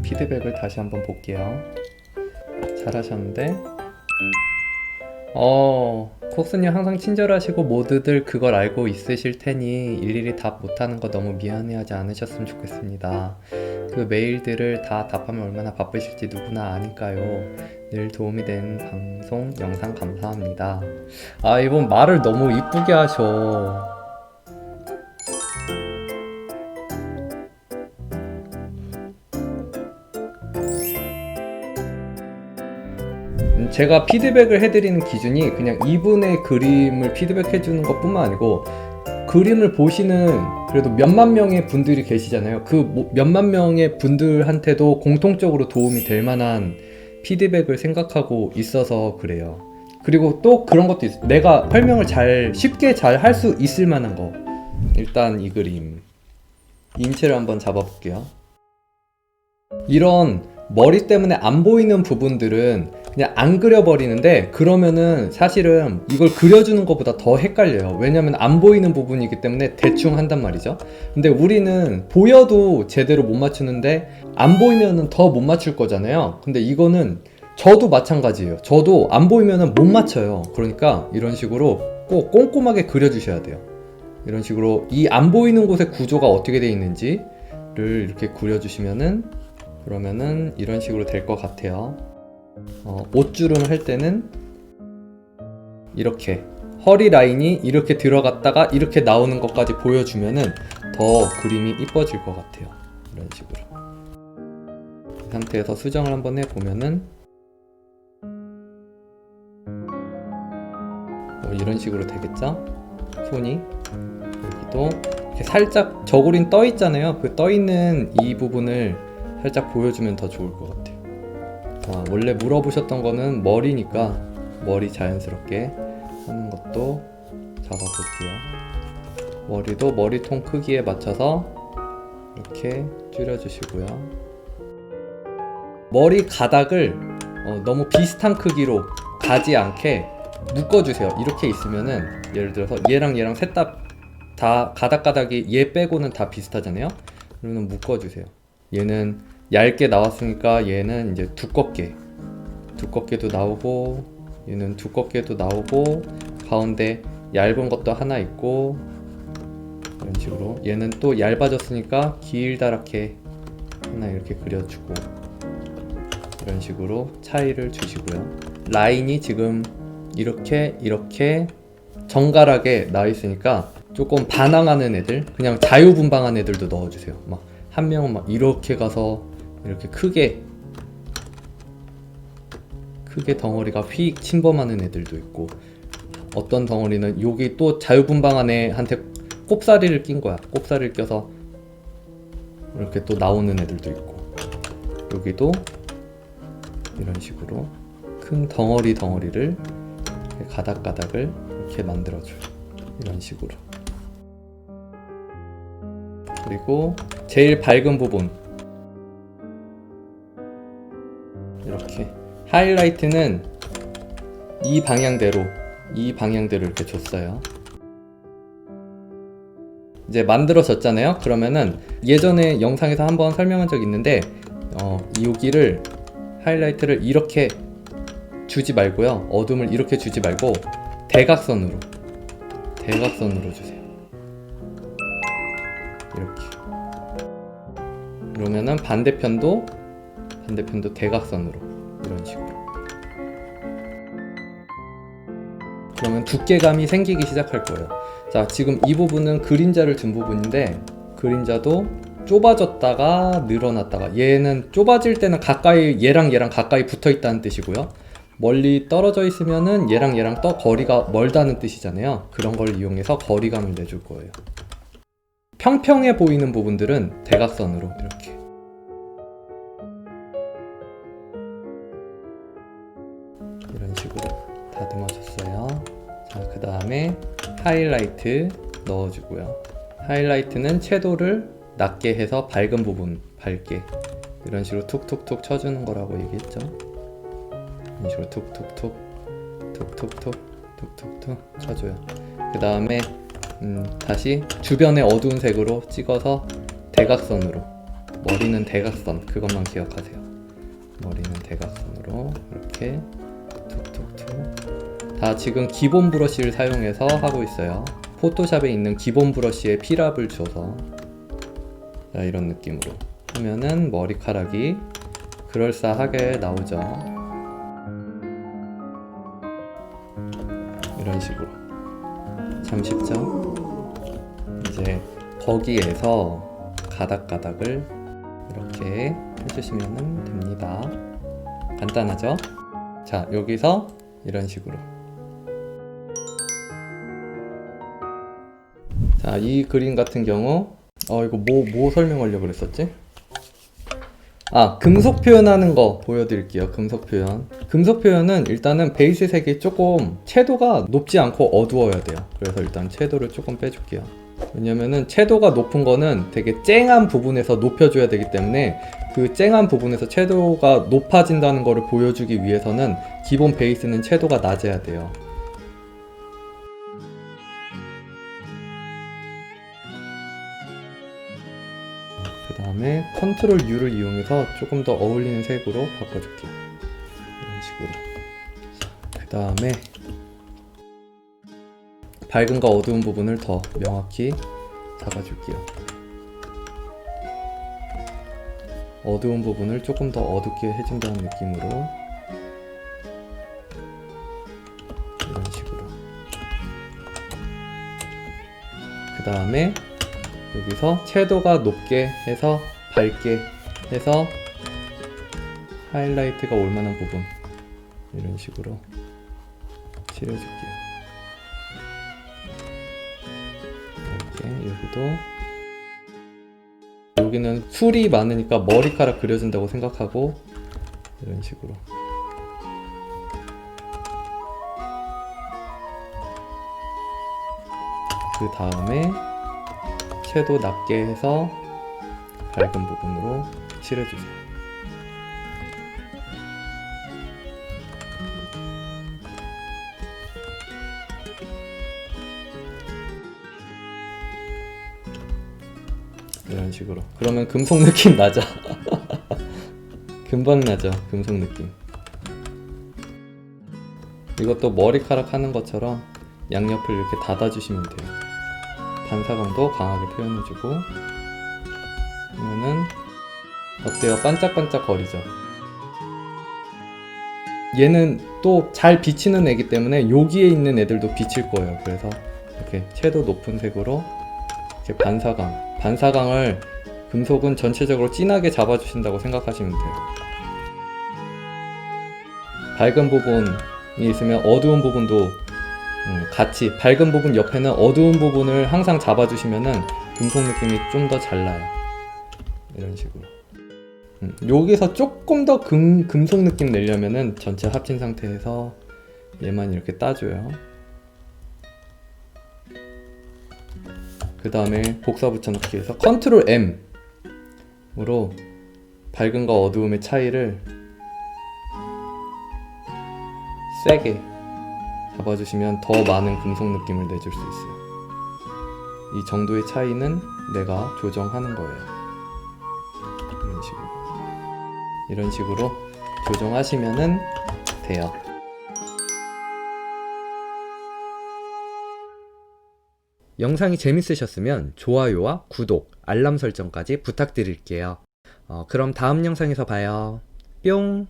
그러면 피드백을 다시 한번 볼게요. 잘하셨는데 콕스님 항상 친절하시고 모두들 그걸 알고 있으실 테니 일일이 답 못하는 거 너무 미안해하지 않으셨으면 좋겠습니다. 그 메일들을 다 답하면 얼마나 바쁘실지 누구나 아니까요. 늘 도움이 되는 방송 영상 감사합니다. 이분 말을 너무 이쁘게 하셔. 제가 피드백을 해드리는 기준이 그냥 이분의 그림을 피드백해주는 것 뿐만 아니고 그림을 보시는 그래도 몇만 명의 분들이 계시잖아요. 그 몇만 명의 분들한테도 공통적으로 도움이 될 만한 피드백을 생각하고 있어서 그래요. 그리고 또 그런 것도 있어요. 내가 설명을 쉽게 잘 할 수 있을 만한 거. 일단 이 그림 인체를 한번 잡아볼게요. 이런 머리 때문에 안 보이는 부분들은 그냥 안 그려버리는데, 그러면은 사실은 이걸 그려주는 것보다 더 헷갈려요. 왜냐면 안 보이는 부분이기 때문에 대충 한단 말이죠. 근데 우리는 보여도 제대로 못 맞추는데 안 보이면은 더 못 맞출 거잖아요. 근데 이거는 저도 마찬가지예요. 저도 안 보이면은 못 맞춰요. 그러니까 이런 식으로 꼭 꼼꼼하게 그려주셔야 돼요. 이런 식으로 이 안 보이는 곳의 구조가 어떻게 되어 있는지를 이렇게 그려주시면은, 그러면은 이런 식으로 될 것 같아요. 옷주름 할 때는 이렇게 허리 라인이 이렇게 들어갔다가 이렇게 나오는 것까지 보여주면은 더 그림이 이뻐질 것 같아요. 이런 식으로 이 상태에서 수정을 한번 해보면은 이런 식으로 되겠죠? 손이 여기도 이렇게 살짝 저고린 떠 있잖아요. 그 떠 있는 이 부분을 살짝 보여주면 더 좋을 것 같아요. 원래 물어보셨던 거는 머리니까 머리 자연스럽게 하는 것도 잡아볼게요. 머리도 머리통 크기에 맞춰서 이렇게 줄여주시고요. 머리 가닥을 너무 비슷한 크기로 가지 않게 묶어주세요. 이렇게 있으면은 예를 들어서 얘랑 얘랑 셋 다 가닥가닥이 얘 빼고는 다 비슷하잖아요. 그러면 묶어주세요. 얘는 얇게 나왔으니까 얘는 이제 두껍게도 나오고, 얘는 두껍게도 나오고, 가운데 얇은 것도 하나 있고, 이런 식으로 얘는 또 얇아졌으니까 길다랗게 하나 이렇게 그려주고, 이런 식으로 차이를 주시고요. 라인이 지금 이렇게 정갈하게 나와 있으니까 조금 반항하는 애들, 그냥 자유분방한 애들도 넣어주세요. 막 한 명은 막 이렇게 가서 이렇게 크게 덩어리가 휙 침범하는 애들도 있고, 어떤 덩어리는 여기 또 자유분방한 애한테 꼽사리를 낀 거야. 꼽사리를 껴서 이렇게 또 나오는 애들도 있고, 여기도 이런 식으로 큰 덩어리를 가닥가닥을 이렇게 만들어줘요. 이런 식으로. 그리고 제일 밝은 부분 이렇게 하이라이트는 이 방향대로 이렇게 줬어요. 이제 만들어졌잖아요. 그러면은 예전에 영상에서 한번 설명한 적이 있는데 여기를 하이라이트를 이렇게 주지 말고요. 어둠을 이렇게 주지 말고 대각선으로 주세요. 이렇게. 그러면은 반대편도 대각선으로, 이런 식으로. 그러면 두께감이 생기기 시작할 거예요. 자, 지금 이 부분은 그림자를 준 부분인데, 그림자도 좁아졌다가 늘어났다가, 얘는 좁아질 때는 가까이 얘랑 가까이 붙어 있다는 뜻이고요. 멀리 떨어져 있으면은 얘랑 거리가 멀다는 뜻이잖아요. 그런 걸 이용해서 거리감을 내줄 거예요. 평평해 보이는 부분들은 대각선으로 이렇게. 이런 식으로 다듬어줬어요. 자, 그 다음에 하이라이트 넣어주고요. 하이라이트는 채도를 낮게 해서 밝은 부분 밝게, 이런 식으로 툭툭툭 쳐주는 거라고 얘기했죠. 이런 식으로 툭툭툭 쳐줘요. 그 다음에 다시 주변에 어두운 색으로 찍어서 대각선으로 머리는 대각선, 그것만 기억하세요. 머리는 대각선으로 이렇게 툭툭툭. 다 지금 기본 브러쉬를 사용해서 하고 있어요. 포토샵에 있는 기본 브러쉬에 필압을 줘서, 자, 이런 느낌으로 하면은 머리카락이 그럴싸하게 나오죠. 이런 식으로. 참 쉽죠? 이제 거기에서 가닥가닥을 이렇게 해주시면 됩니다. 간단하죠? 자, 여기서 이런 식으로. 자, 이 그림 같은 경우 이거 뭐 설명하려고 그랬었지? 금속 표현하는 거 보여드릴게요. 금속 표현. 금속 표현은 일단은 베이스 색이 조금 채도가 높지 않고 어두워야 돼요. 그래서 일단 채도를 조금 빼줄게요. 왜냐면은 채도가 높은 거는 되게 쨍한 부분에서 높여줘야 되기 때문에 그 쨍한 부분에서 채도가 높아진다는 거를 보여주기 위해서는 기본 베이스는 채도가 낮아야 돼요. 그 다음에 컨트롤 U를 이용해서 조금 더 어울리는 색으로 바꿔줄게요. 이런 식으로. 그 다음에 밝은과 어두운 부분을 더 명확히 잡아줄게요. 어두운 부분을 조금 더 어둡게 해준다는 느낌으로 이런 식으로. 그 다음에 여기서 채도가 높게 해서 밝게 해서 하이라이트가 올 만한 부분 이런 식으로 칠해줄게요. 이렇게 여기도. 여기는 술이 많으니까 머리카락 그려준다고 생각하고 이런 식으로. 그 다음에 채도 낮게 해서 밝은 부분으로 칠해주세요. 이런 식으로. 그러면 금속 느낌 나죠? 금방 나죠? 금속 느낌. 이것도 머리카락 하는 것처럼 양옆을 이렇게 닫아주시면 돼요. 반사광도 강하게 표현해주고. 그러면은 어때요? 반짝반짝 거리죠? 얘는 또 잘 비치는 애기 때문에 여기에 있는 애들도 비칠 거예요. 그래서 이렇게 채도 높은 색으로 이렇게 반사광을 금속은 전체적으로 진하게 잡아주신다고 생각하시면 돼요. 밝은 부분이 있으면 어두운 부분도 같이, 밝은 부분 옆에는 어두운 부분을 항상 잡아주시면은 금속 느낌이 좀 더 잘 나요. 이런 식으로. 여기서 조금 더 금속 느낌 내려면은 전체 합친 상태에서 얘만 이렇게 따줘요. 그 다음에 복사 붙여넣기 해서 컨트롤 M으로 밝음과 어두움의 차이를 세게 잡아주시면 더 많은 금속 느낌을 내줄 수 있어요. 이 정도의 차이는 내가 조정하는 거예요. 이런 식으로 조정하시면 돼요. 영상이 재밌으셨으면 좋아요와 구독, 알람 설정까지 부탁드릴게요. 그럼 다음 영상에서 봐요. 뿅!